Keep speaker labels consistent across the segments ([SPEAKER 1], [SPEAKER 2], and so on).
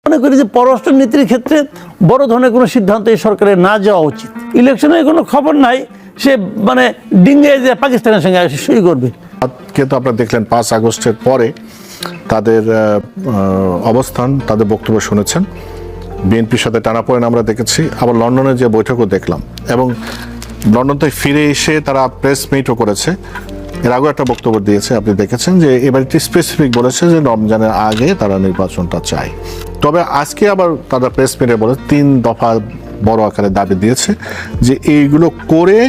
[SPEAKER 1] মনে করি যে পররাষ্ট্র নীতির ক্ষেত্রে বড় ধরনের কোনো সিদ্ধান্ত এই সরকারের না যাওয়া উচিত। ইলেকশনের কোনো খবর নাই, সে মানে ডিঙ্গে যে পাকিস্তানের সঙ্গে সই করবে।
[SPEAKER 2] কিন্তু আপনারা দেখলেন 5 আগস্টের পরে তাদের অবস্থান, তাদের বক্তব্য শুনেছেন। বিএনপির সাথে টানাপোড়েন আমরা দেখেছি, আবার লন্ডনে যে বৈঠকও দেখলাম, এবং লন্ডন থেকে ফিরে এসে তারা প্রেস মিটও করেছে। এর আগেও একটা বক্তব্য দিয়েছে, আপনি দেখেছেন যে এবার একটি স্পেসিফিক বলেছে যে রমজানের আগে তারা নির্বাচনটা চায়। তবে আজকে আবার তারা প্রেস মিটে বলে 3 দফা বড় আকারে দাবি দিয়েছে যে এইগুলো করে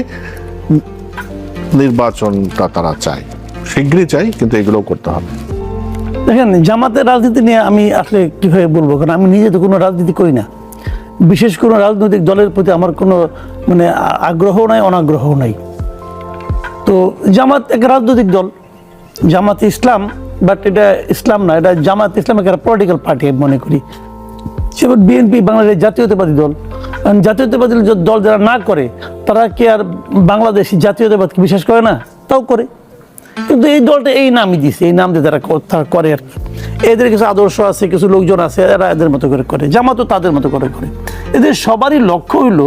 [SPEAKER 2] নির্বাচনটা তারা চায়, শীঘ্রই চাই, কিন্তু এগুলোও করতে হবে।
[SPEAKER 1] দেখেন, জামাতের রাজনীতি নিয়ে আমি আসলে কীভাবে বলবো, কারণ আমি নিজে তো কোনো রাজনীতি করি না। বিশেষ কোনো রাজনৈতিক দলের প্রতি আমার কোনো মানে আগ্রহ নাই, অনাগ্রহও নাই। তো জামাত এক রাজনৈতিক দল, জামাত ইসলাম, বাট এটা ইসলাম না, এটা জামাত ইসলাম একটা পলিটিক্যাল পার্টি আমি মনে করি। সেবার বিএনপি বাংলাদেশের জাতীয়তাবাদী দল। জাতীয়তাবাদী দল যারা না করে তারা কি আর বাংলাদেশি জাতীয়তাবাদকে বিশ্বাস করে না? তাও করে। কিন্তু এই দলটা এই নামই দিছে, এই নাম দিয়ে তারা করে আর কি। এদের কিছু আদর্শ আছে, কিছু লোকজন আছে, এরা এদের মতো করে করে, জামাতও তাদের মতো করে করে। এদের সবারই লক্ষ্য হইল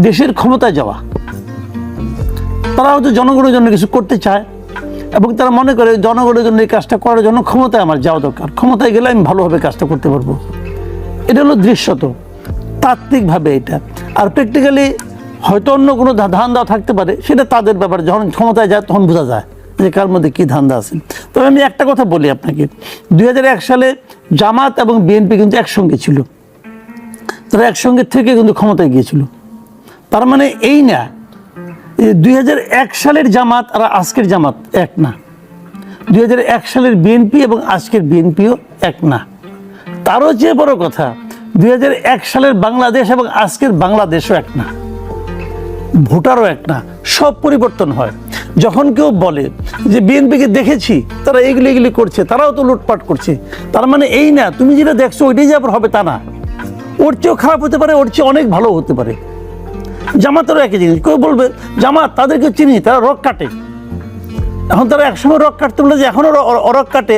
[SPEAKER 1] দেশের ক্ষমতায় যাওয়া। তারা হয়তো জনগণের জন্য কিছু করতে চায় এবং তারা মনে করে জনগণের জন্য এই কাজটা করার জন্য ক্ষমতায় আমার যাওয়া দরকার, ক্ষমতায় গেলে আমি ভালোভাবে কাজটা করতে পারবো। এটা হলো দৃশ্যত, তাত্ত্বিকভাবে এটা। আর প্র্যাকটিক্যালি হয়তো অন্য কোনো ধান্দা থাকতে পারে, সেটা তাদের ব্যাপারে। যখন ক্ষমতায় যায় তখন বোঝা যায় যে কার মধ্যে কী ধান্দা আছে। তবে আমি একটা কথা বলি আপনাকে, 2001 সালে জামাত এবং বিএনপি কিন্তু একসঙ্গে ছিল, তারা একসঙ্গে থেকে কিন্তু ক্ষমতায় গিয়েছিল। তার মানে এই না 2001 সালের জামাত আর আজকের জামাত এক না, 2001 সালের বিএনপি এবং আজকের বিএনপিও এক না। তারও চেয়ে বড় কথা, 2001 সালের বাংলাদেশ এবং আজকের বাংলাদেশও এক না, ভোটারও এক না। সব পরিবর্তন হয়। যখন কেউ বলে যে বিএনপিকে দেখেছি তারা এগুলি করছে, তারাও তো লুটপাট করছে, তার মানে এই না তুমি যেটা দেখছো ওইটাই যে আবার হবে তা না। ওর চেয়েও খারাপ হতে পারে, ওর চেয়ে অনেক ভালো হতে পারে। জামাতেরও একই জিনিস। কেউ বলবে জামাত, তাদেরকে চিনি, তারা রক কাটে। এখন তারা একসময় রক কাটতে বলে যে এখনও রক কাটে,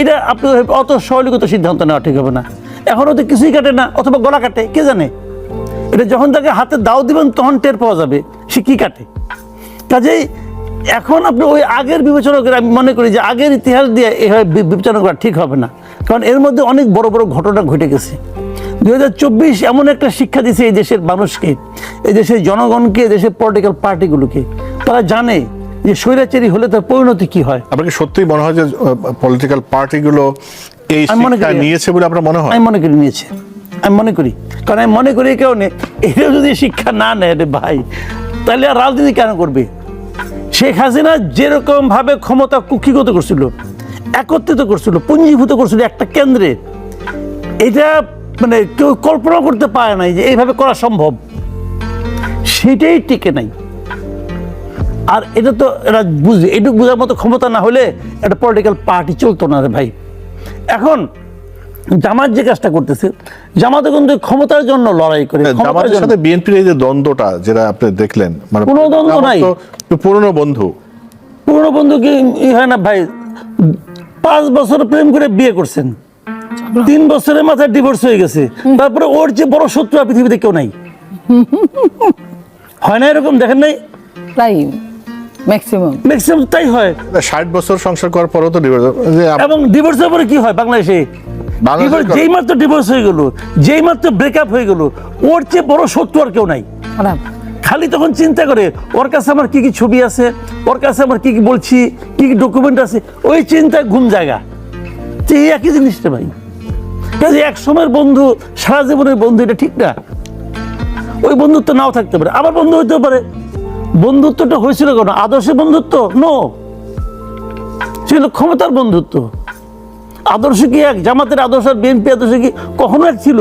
[SPEAKER 1] এটা আপনি অত সহলিগত সিদ্ধান্ত নেওয়া ঠিক হবে না। এখনও তো কিছুই কাটে না, অথবা গলা কাটে, কে জানে। এটা যখন তাকে হাতে দাও দিবেন তখন টের পাওয়া যাবে সে কী কাটে। কাজেই এখন আপনি ওই আগের বিবেচনা করে, আমি মনে করি যে আগের ইতিহাস দিয়ে এভাবে বিবেচনা করা ঠিক হবে না, কারণ এর মধ্যে অনেক বড় বড় ঘটনা ঘটে গেছে। 2024 এমন একটা শিক্ষা দিয়েছে এই দেশের মানুষকে, এই দেশের জনগণকে, এই দেশের পলিটিক্যাল পার্টিগুলোকে। তারা জানে যে স্বৈরাচারী হলে তার পরিণতি কি হয়।
[SPEAKER 2] আপনাকে সত্যিই মনে হয় যে পলিটিক্যাল পার্টিগুলো এই শিক্ষা নিয়েছে বলে আপনার মনে হয়?
[SPEAKER 1] আমি মনে করি নিয়েছে, আমি মনে করি। কারণ আমি মনে করি কেউ নেই, এটা যদি শিক্ষা না নেয় রে ভাই, তাহলে আর রাজনীতি কেন করবে? শেখ হাসিনা যেরকম ভাবে ক্ষমতা কুক্ষিগত করছিল, একত্রিত করছিল, পুঞ্জীভূত করছিল একটা কেন্দ্রে, এটা মানে কেউ কল্পনা করতে পারে নাই যে এইভাবে করা সম্ভব। সেটাই টিকে নাই। আর এটা তো এরা বুঝে, এটুকু বোঝার মতো ক্ষমতা না হলে একটা পলিটিক্যাল পার্টি চলতো না রে ভাই। এখন জামাত যে কাজটা করতেছে, জামাতে কিন্তু ক্ষমতার জন্য লড়াই করে।
[SPEAKER 2] জামাতের সাথে বিএনপির এই যে দ্বন্দ্বটা যেটা আপনি দেখলেন, মানে
[SPEAKER 1] কোনো দ্বন্দ্ব নাই।
[SPEAKER 2] পুরনো বন্ধু
[SPEAKER 1] কি হয় না ভাই? 5 বছর প্রেম করে বিয়ে করছেন, 3 বছরের মাথায় ডিভোর্স হয়ে গেছে, তারপরে ওর যে বড় শত্রু আর পৃথিবীতে কেউ নাই। হয় না এরকম? দেখেন নাই?
[SPEAKER 3] তাই ম্যাক্সিমাম
[SPEAKER 1] তাই হয়।
[SPEAKER 2] 60 বছর সংসার করার পরও তো ডিভোর্স।
[SPEAKER 1] এবং ডিভোর্সের পরে কি হয় বাংলাদেশে? যেই মাত্র ডিভোর্স হয়ে গেল, যেই মাত্র ব্রেকআপ হয়ে গেল, ওর চেয়ে বড় শত্রু আর কেউ নাই। খালি তখন চিন্তা করে ওর কাছে আমার কি কি ছবি আছে, ওর কাছে আমার কি কি বলছি, কি কি ডকুমেন্ট আছে, ওই চিন্তায় ঘুম জায়গা। এই একই জিনিসটা ভাই। কাজে এক সময়ের বন্ধু সারা জীবনের বন্ধু, এটা ঠিক না। ওই বন্ধুত্ব নাও থাকতে পারে, আবার বন্ধু হইতে পারে। বন্ধুত্বটা হয়েছিল কেন? আদর্শের বন্ধুত্ব নো, ছিল ক্ষমতার বন্ধুত্ব। আদর্শ কি এক? জামাতের আদর্শ আর বিএনপি আদর্শ কি কখনো এক ছিল?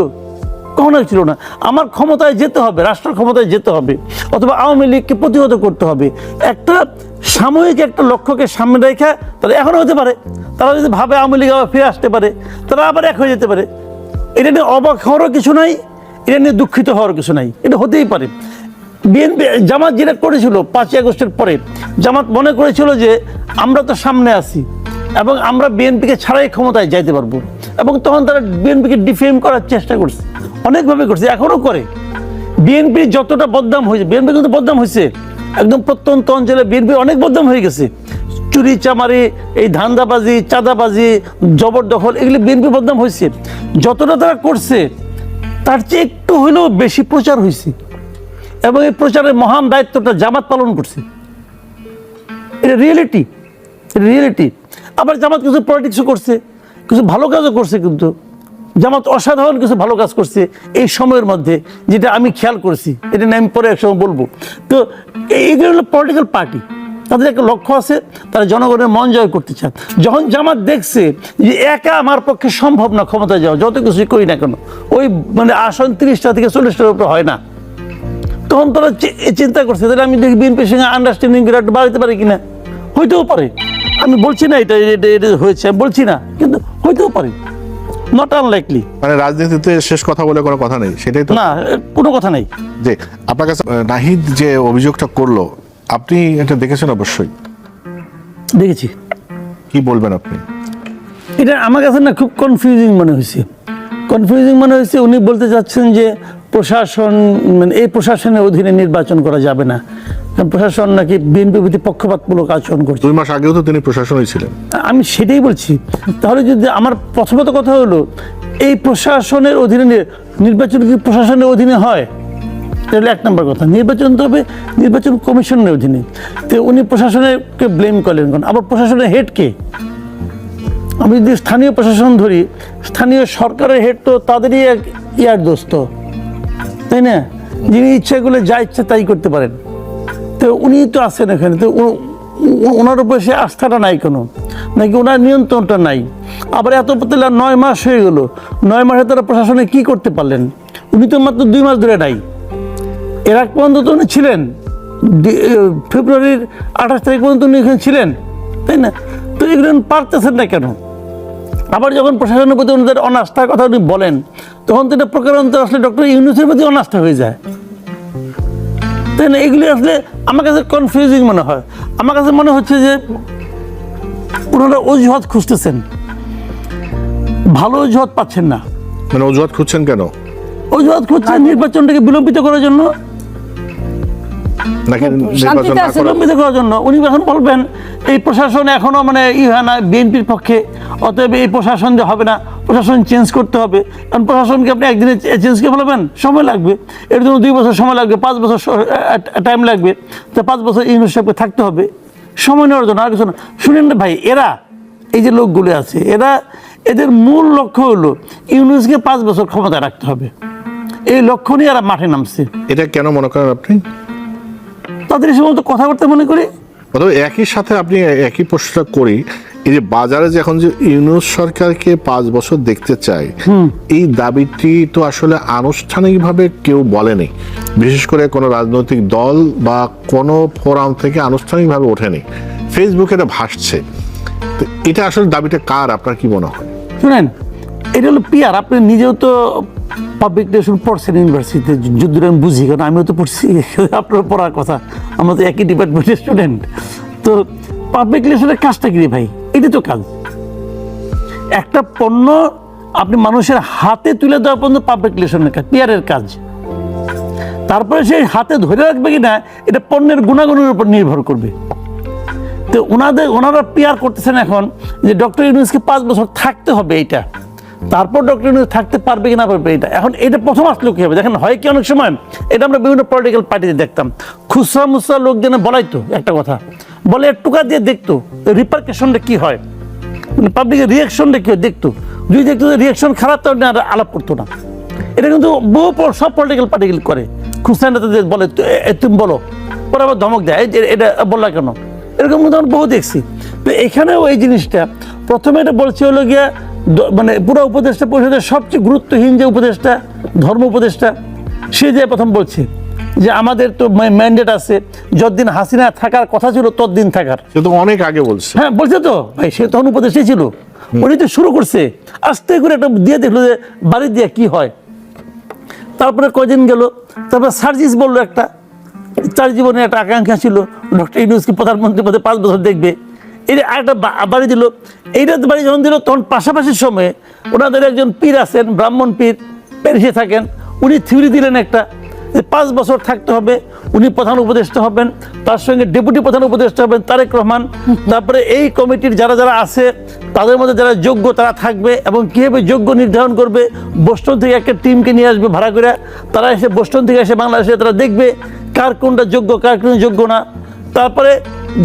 [SPEAKER 1] কখনো এক ছিল না। আমার ক্ষমতায় যেতে হবে, রাষ্ট্র ক্ষমতায় যেতে হবে, অথবা আওয়ামী লীগকে প্রতিহত করতে হবে। একটা সাময়িক একটা লক্ষ্যকে সামনে রেখে তারা এখনো হতে পারে, তারা যদি ভাবে আওয়ামী লীগ আবার ফিরে আসতে পারে, তারা আবার এক হয়ে যেতে পারে। এটা নিয়ে অবাক হওয়ারও কিছু নাই, এটা নিয়ে দুঃখিত হওয়ার কিছু নাই, এটা হতেই পারে। বিএনপি জামাত যেটা করেছিল 5 আগস্টের পরে, জামাত মনে করেছিল যে আমরা তো সামনে আছি এবং আমরা বিএনপিকে ছাড়াই ক্ষমতায় যাইতে পারবো, এবং তখন তারা বিএনপিকে ডিফেম করার চেষ্টা করছে, অনেকভাবে করছে, এখনো করে। বিএনপি যতটা বদনাম হয়েছে, বিএনপি কিন্তু বদনাম হয়েছে, একদম প্রত্যন্ত অঞ্চলে বিএনপি অনেক বদনাম হয়ে গেছে। চুরি চামারি, এই ধান্দাবাজি, চাঁদাবাজি, জবরদখল, এগুলি বিএনপি বদনাম হয়েছে। যতটা তারা করছে তার চেয়ে একটু হইলেও বেশি প্রচার হয়েছে, এবং এই প্রচারের মহান দায়িত্বটা জামাত পালন করছে। এটা রিয়েলিটি, রিয়েলিটি। আবার জামাত কিছু পলিটিক্সও করছে, কিছু ভালো কাজও করছে, কিন্তু জামাত অসাধারণ কিছু ভালো কাজ করছে এই সময়ের মধ্যে, যেটা আমি খেয়াল করেছি, এটা নিয়ে আমি পরে একসময় বলবো। তো এইগুলো হলো পলিটিক্যাল পার্টি, তাদের একটা লক্ষ্য আছে, তারা জনগণের মন জয় করতে চান। যখন জামাত দেখছে যে একা আমার পক্ষে সম্ভব না ক্ষমতায় যাওয়া, যত কিছুই করি না কেন, ওই মানে আসন 30টা থেকে 40টার উপরে হয় না, তখন তারা চিন্তা করছে তাহলে আমি দেখি বিএনপির সঙ্গে আন্ডারস্ট্যান্ডিং একটু বাড়াতে পারি কিনা। হইতেও পারে, আমি বলছি না এটা এটা হয়েছে, আমি বলছি না, কিন্তু হইতেও পারে, নট আনলাইকলি।
[SPEAKER 2] মানে রাজনীতিতে শেষ কথা বলে কোনো কথা নেই, সেটাই তো।
[SPEAKER 1] না, কোনো কথা নেই।
[SPEAKER 2] যে আপনার কাছে নাহিদ যে অভিযোগটা করলো, আপনি এটা দেখেছেন? অবশ্যই
[SPEAKER 1] দেখেছি।
[SPEAKER 2] কি বলবেন আপনি?
[SPEAKER 1] এটা আমার কাছে না খুব কনফিউজিং মনে হয়েছে, কনফিউজিং মনে হয়েছে। উনি বলতে চাচ্ছেন যে প্রশাসন, মানে এই প্রশাসনের অধীনে নির্বাচন করা যাবে না, কারণ প্রশাসন নাকি বিএনপির প্রতি পক্ষপাতমূলক আচরণ করছে।
[SPEAKER 2] 2 মাস আগেও তো তিনি প্রশাসনই ছিলেন।
[SPEAKER 1] আমি সেটাই বলছি। তাহলে যদি আমার প্রথমত কথা হলো, এই প্রশাসনের অধীনে নির্বাচন কি প্রশাসনের অধীনে হয়? তাহলে 1 নম্বর কথা, নির্বাচন তো হবে নির্বাচন কমিশনের অধীনে। তো উনি প্রশাসনকে ব্লেম করলেন কেন? আবার প্রশাসনের হেড কে? আমি যদি স্থানীয় প্রশাসন ধরি, স্থানীয় সরকারের হেড তো তাদেরই এক ইয়ার দোস্ত, তাই না? যিনি ইচ্ছাগুলো যা ইচ্ছা তাই করতে পারেন। তো উনি তো আছেন এখানে, তো ওনার উপর সে আস্থাটা নাই কোনো, নাকি ওনার নিয়ন্ত্রণটা নাই। আবার এত তাহলে 9 মাস হয়ে গেল, 9 মাসে তারা প্রশাসনে কি করতে পারলেন? উনি তো মাত্র 2 মাস ধরে নাই, এর আগ পর্যন্ত তো উনি ছিলেন, ফেব্রুয়ারির 28 তারিখ পর্যন্ত উনি এখানে ছিলেন, তাই না? তো এগুলো পারতেছেন না কেন? আবার যখন প্রশাসনের প্রতি ওনাদের অনাস্থার কথা উনি বলেন, তখন তো এটা প্রকারান্তর আসলে ডক্টর ইউনূসের প্রতি অনাস্থা হয়ে যায়, তাই না? এগুলি আসলে আমার কাছে কনফিউজিং মনে হয়। আমার কাছে মনে হচ্ছে যে ওনারা অজুহাত খুঁজতেছেন, ভালো অজুহাত পাচ্ছেন না।
[SPEAKER 2] মানে অজুহাত খুঁজছেন কেন?
[SPEAKER 1] অজুহাত খুঁজছেন নির্বাচনটাকে বিলম্বিত করার জন্য,
[SPEAKER 2] নাকি নির্বাচন
[SPEAKER 3] শান্তিতে
[SPEAKER 2] না
[SPEAKER 3] আছে,
[SPEAKER 2] করা?
[SPEAKER 1] বিলম্বিত করার জন্য। উনি এখন বলবেন এই প্রশাসন এখনো মানে হয় না বিএনপির পক্ষে, অতএব এই প্রশাসন যে হবে না, প্রশাসন চেঞ্জ করতে হবে। কারণ প্রশাসনকে আপনি একদিনে চেঞ্জ করে ফেলবেন, সময় লাগবে, এর জন্য 2 বছর সময় লাগবে, 5 বছর টাইম লাগবে। তো 5 বছর ইউনূস সাহেবকে থাকতে হবে, সময় নেওয়ার জন্য। আর কিছু না। শুনেন না ভাই, এরা এই যে লোকগুলো আছে, এদের মূল লক্ষ্য হলো ইউনূসকে 5 বছর ক্ষমতায় রাখতে হবে, এই লক্ষ্য নিয়ে এরা মাঠে নামছে।
[SPEAKER 2] এটা কেন মনে করেন আপনি?
[SPEAKER 1] তাদের এই সমস্ত কথাবার্তা মনে করি।
[SPEAKER 2] অথবা একই সাথে আপনি একই প্রশ্নটা করি, এই যে বাজারে যে এখন যে ইউনূস সরকারকে 5 বছর দেখতে চায়, এই দাবিটি তো আসলে আনুষ্ঠানিকভাবে কেউ বলেনি, বিশেষ করে কোনো রাজনৈতিক দল বা কোনো ফোরাম থেকে আনুষ্ঠানিকভাবে ওঠেনি, ফেসবুকে এটা ভাসছে। তো এটা আসলে দাবিটা কার, আপনার কি মনে হয়?
[SPEAKER 1] শুনেন, এটা হলো পিয়ার। আপনি নিজেও তো পাবলিক রিলেশন পড়ছেন ইউনিভার্সিটিতে, যদিও আমি বুঝি, কারণ আমিও তো পড়ছি, আপনার পড়ার কথা, আমরা তো একই ডিপার্টমেন্টের স্টুডেন্ট। তো পাবলিক রিলেশনের কাজটা কি রে ভাই? এটা তো কাজ, একটা পণ্য আপনি মানুষের হাতে তুলে দেওয়া পর্যন্ত পাবলিক রিলেশনের কাজ, পিয়ারের কাজ। তারপরে সেই হাতে ধরে রাখবে কিনা এটা পণ্যের গুণাগুণের উপর নির্ভর করবে। তো ওনারা পিয়ার করতেছেন এখন যে ডক্টর ইউনূসকে 5 বছর থাকতে হবে, এইটা তারপর ডক্টর ইউনূস থাকতে পারবে কি না পারবে এটা। এখন এটা প্রথম আসলে কি হবে দেখেন, হয় কি অনেক সময় এটা আমরা বিভিন্ন পলিটিক্যাল পার্টিতে দেখতাম, খুচরা মুচরা লোকজনে বলাইতো একটা কথা, বলে টুকা দিয়ে দেখতো রিপারকেশনটা কি হয়, মানে পাবলিকের রিয়াকশনটা কি হয় দেখতো। যদি দেখতো যে রিয়াকশন খারাপ, তাহলে আর আলাপ করতো না। এটা কিন্তু সব পলিটিক্যাল পার্টিগুলো করে, খুচরা নেতাদের বলে তুমি বলো, পরে আবার ধমক দেয় এটা বললা কেন, এরকম কিন্তু আমরা বহু দেখছি। তো এখানেও এই জিনিসটা প্রথমে এটা বলছে হলো গিয়া, মানে পুরো উপদেষ্টা পরিষদের সবচেয়ে গুরুত্বহীন যে উপদেষ্টা, ধর্ম উপদেষ্টা, সে যে প্রথম বলছে যে আমাদের তো ম্যান্ডেট আছে, যতদিন হাসিনা থাকার কথা ছিল ততদিন থাকার।
[SPEAKER 2] সে তো অনেক আগে বলছে।
[SPEAKER 1] হ্যাঁ বলছে তো ভাই, সে তখন উপদেষ্টাই ছিল, উনি তো শুরু করছে আস্তে করে একটা দিয়ে দেখলো যে বাড়ি দিয়ে কি হয়। তারপরে কয়দিন গেল, তারপরে সার্জিস বললো একটা, তার জীবনে একটা আকাঙ্ক্ষা ছিল ডক্টর ইউনূসকে প্রধানমন্ত্রীর মধ্যে 5 বছর দেখবে, এটা আরেকটা বাড়ি দিল। এইটা বাড়ি যখন দিল, তখন পাশাপাশি সময়ে ওনাদের একজন পীর আছেন, ব্রাহ্মণ পীর, প্যারিসে থাকেন, উনি থিওরি দিলেন একটা যে 5 বছর থাকতে হবে, উনি প্রধান উপদেষ্টা হবেন, তার সঙ্গে ডেপুটি প্রধান উপদেষ্টা হবেন তারেক রহমান, তারপরে এই কমিটির যারা যারা আছে তাদের মধ্যে যারা যোগ্য তারা থাকবে, এবং কীভাবে যোগ্য নির্ধারণ করবে, বোস্টন থেকে একটা টিমকে নিয়ে আসবে ভাড়া করে, তারা এসে বোস্টন থেকে এসে বাংলাদেশে তারা দেখবে কার কোনটা যোগ্য কার কোন যোগ্য না, তারপরে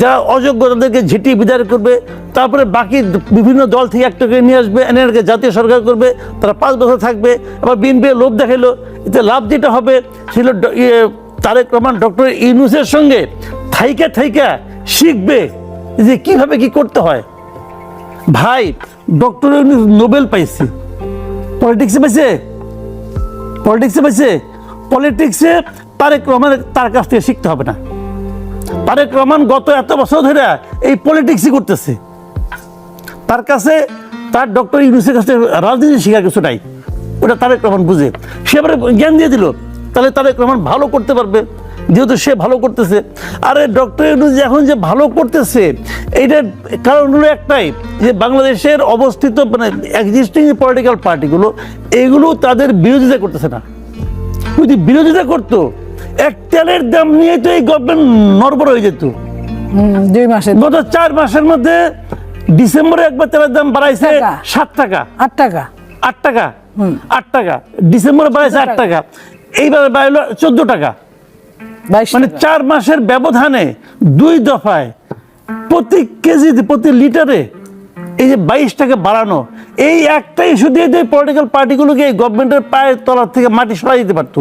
[SPEAKER 1] যারা অযোগ্য তাদেরকে ঝিটিয়ে বিদায় করবে, তারপরে বাকি বিভিন্ন দল থেকে একটাকে নিয়ে আসবে, এনআরকে জাতীয় সরকার করবে, তারা 5 বছর থাকবে। আবার বিএনপি লোভ দেখাইলো, এতে লাভ যেটা হবে সেটা তারেক রহমান ডক্টর ইউনূসের সঙ্গে থাইকা শিখবে যে কিভাবে কি করতে হয়। ভাই ডক্টর ইউনূস নোবেল পাইছে, পলিটিক্সে পাইছে, পলিটিক্সে তারেক রহমানের তার কাছ থেকে শিখতে হবে না। তারেক রহমান গত এত বছর ধরে এই পলিটিক্সই করতেছে, তার কাছে তার ডক্টর ইউনূসের কাছে রাজনীতি শেখার কিছু নাই, ওটা তারেক রহমান বুঝে, সে এবারে জ্ঞান দিয়ে দিল, তাহলে তারেক রহমান ভালো করতে পারবে যেহেতু সে ভালো করতেছে। আরে ডক্টর ইউনূস এখন যে ভালো করতেছে এইটার কারণ হলো একটাই, যে বাংলাদেশের অবস্থিত মানে এক্সিস্টিং পলিটিক্যাল পার্টিগুলো এগুলো তাদের বিরোধিতা করতেছে না। যদি বিরোধিতা করতো, এক তেলের দাম নিয়ে তো এই গভর্নমেন্ট নড়বড় হয়ে যেত।
[SPEAKER 3] 2 মাসে
[SPEAKER 1] গত 4 মাসের মধ্যে ডিসেম্বরে একবার তেলের দাম বাড়াইছে 7 টাকা,
[SPEAKER 3] 8 টাকা,
[SPEAKER 1] 8 টাকা, 8 টাকা, ডিসেম্বরে বাড়াইছে 8 টাকা, এইবার বাড়লো 14 টাকা।
[SPEAKER 3] 22
[SPEAKER 1] মানে
[SPEAKER 3] টাকা।
[SPEAKER 1] 4 মাসের ব্যবধানে 2 দফায় প্রতি কেজি প্রতি লিটারে এই যে 22 টাকা বাড়ানো, এই একটা ইস্যু দিয়ে পলিটিক্যাল পার্টিগুলোকে এই গভর্নমেন্টের পায়ের তলার থেকে মাটি সরাই দিতে পারতো।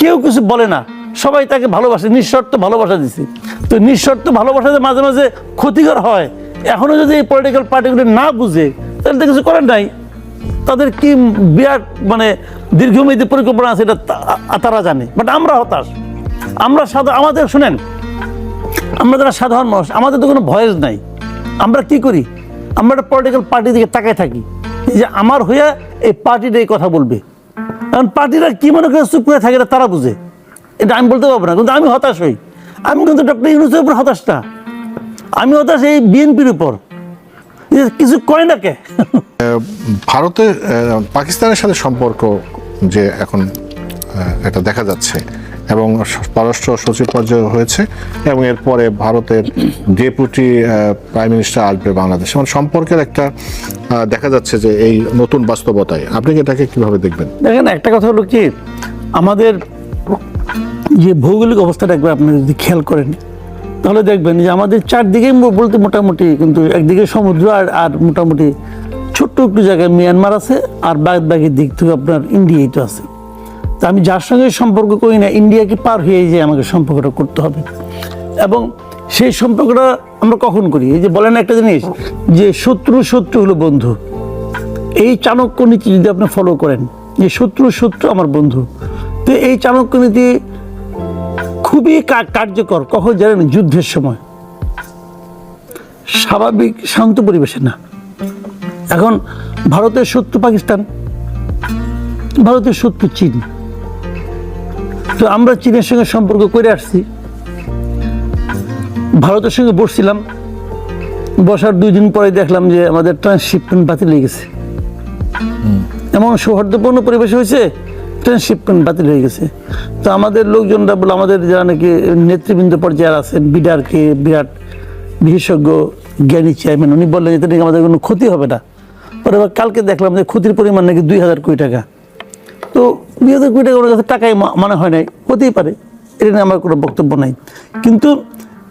[SPEAKER 1] কেউ কিছু বলে না, সবাই তাকে ভালোবাসে, নিঃশর্ত ভালোবাসা দিছে। তো নিঃশর্ত ভালোবাসাতে মাঝে মাঝে ক্ষতিকর হয়, এখনো যদি এই পলিটিক্যাল পার্টিগুলো না বুঝে তাহলে তো কিছু করার নাই। তাদের কি বিরাট মানে দীর্ঘমেয়াদী পরিকল্পনা আছে এটা তারা জানে, বাট আমরা হতাশ। আমরা আমাদের শুনেন, আমরা যারা সাধারণ মানুষ, আমাদের তো কোনো ভয়েস নাই। আমরা কি করি, আমরা একটা পলিটিক্যাল পার্টি দিকে তাকায় থাকি যে আমার হইয়া এই পার্টিটা এই কথা বলবে, কারণ পার্টিরা কি মনে করে চুপ করে থাকে এটা তারা বুঝে, এটা আমি বলতে পারবো না। কিন্তু আমি হতাশ হই, আমি কিন্তু ডক্টর ইউনূসের উপর হতাশ না, আমি হতাশ এই বিএনপির উপর, কিছু করে না কে।
[SPEAKER 2] ভারতের পাকিস্তানের সাথে সম্পর্ক যে এখন এটা দেখা যাচ্ছে, এবং পররাষ্ট্র সচিব পর্যায়ে হয়েছে, এবং এরপরে ভারতের ডেপুটি প্রাইম মিনিস্টার আসবে বাংলাদেশে, মানে সম্পর্কের একটা দেখা যাচ্ছে যে এই নতুন বাস্তবতায় আপনি এটাকে কিভাবে দেখবেন?
[SPEAKER 1] দেখেন, একটা কথা হলো কি, আমাদের যে ভৌগোলিক অবস্থাটা একবার আপনি যদি খেয়াল করেন তাহলে দেখবেন যে আমাদের চারদিকেই বলতে মোটামুটি কিন্তু একদিকে সমুদ্র আর মোটামুটি ছোট্ট একটু জায়গায় মিয়ানমার আছে, আর বাকি দিক থেকে আপনার ইন্ডিয়াই তো আছে। তা আমি যার সঙ্গে সম্পর্ক করি না, ইন্ডিয়াকে পার হয়ে যে আমাকে সম্পর্কটা করতে হবে। এবং সেই সম্পর্কটা আমরা কখন করি, এই যে বলেন একটা জিনিস যে শত্রু হলো বন্ধু, এই চাণক্য নীতি যদি আপনি ফলো করেন যে শত্রু আমার বন্ধু, তো এই চাণক্য নীতি খুবই কার্যকর কখন জানেন, যুদ্ধের সময়, স্বাভাবিক শান্ত পরিবেশে না। এখন ভারতের শত্রু পাকিস্তান, ভারতের শত্রু চীন, তো আমরা চীনের সঙ্গে সম্পর্ক করে আসছি, ভারতের সঙ্গে বসছিলাম, বসার 2 দিন পরে দেখলাম যে আমাদের ট্রান্সশিপমেন্ট বাতিল হয়ে গেছে। এমন সৌহার্দ্যপূর্ণ পরিবেশ হয়েছে, ট্রান্সশিপমেন্ট বাতিল হয়ে গেছে। তো আমাদের লোকজনরা বলে, আমাদের যারা নাকি নেতৃবৃন্দ পর্যায়ে আছেন, বিডারকে বিরাট বিশেষজ্ঞ জ্ঞানী চেয়ারম্যান, উনি বললেন এতে নাকি আমাদের কোনো ক্ষতি হবে না। পরে কালকে দেখলাম যে ক্ষতির পরিমাণ নাকি 2000 কোটি টাকা। তো 2000 কোটি টাকা ওর কাছে টাকাই মনে হয় নাই, হতেই পারে, এটা নিয়ে আমার কোনো বক্তব্য নাই। কিন্তু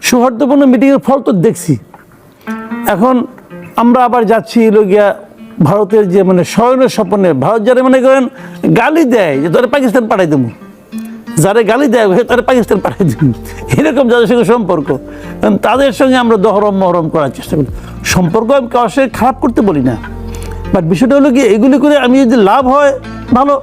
[SPEAKER 1] সৌহার্দ্যপূর্ণ মিটিংয়ের ফল তো দেখছি। এখন আমরা আবার যাচ্ছি গিয়া ভারতের যে মানে শয়নের স্বপ্নে, ভারত যারা মনে করেন গালি দেয় যে তোরা পাকিস্তান পাঠাই দেবো, যারা গালি দেয় তারা পাকিস্তান পাঠাই দেবো, এরকম যাদের সঙ্গে সম্পর্ক, তাদের সঙ্গে আমরা দহরম মহরম করার চেষ্টা করি। সম্পর্ক আমি কারোর সঙ্গে খারাপ করতে বলি না, বাট বিষয়টা হলো কি, এগুলি করে আমি যদি লাভ হয় ভালো,